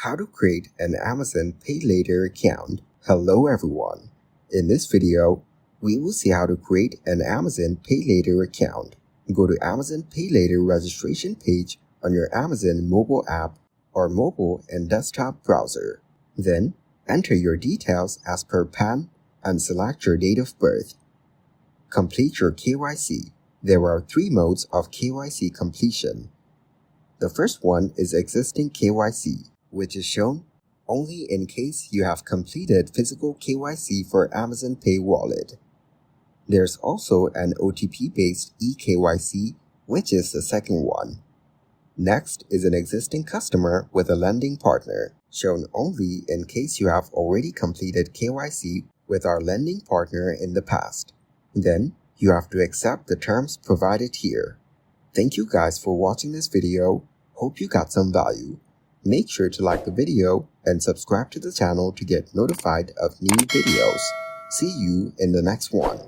How to create an Amazon Pay Later account. Hello everyone. In this video, we will see how to create an Amazon Pay Later account. Go to Amazon Pay Later registration page on your Amazon mobile app or mobile and desktop browser. Then, enter your details as per PAN and select your date of birth. Complete your KYC. There are 3 modes of KYC completion. The first one is existing KYC, which is shown only in case you have completed physical KYC for Amazon Pay wallet. There's also an OTP-based eKYC, which is the second one. Next is an existing customer with a lending partner, shown only in case you have already completed KYC with our lending partner in the past. Then, you have to accept the terms provided here. Thank you guys for watching this video. Hope you got some value. Make sure to like the video and subscribe to the channel to get notified of new videos. See you in the next one.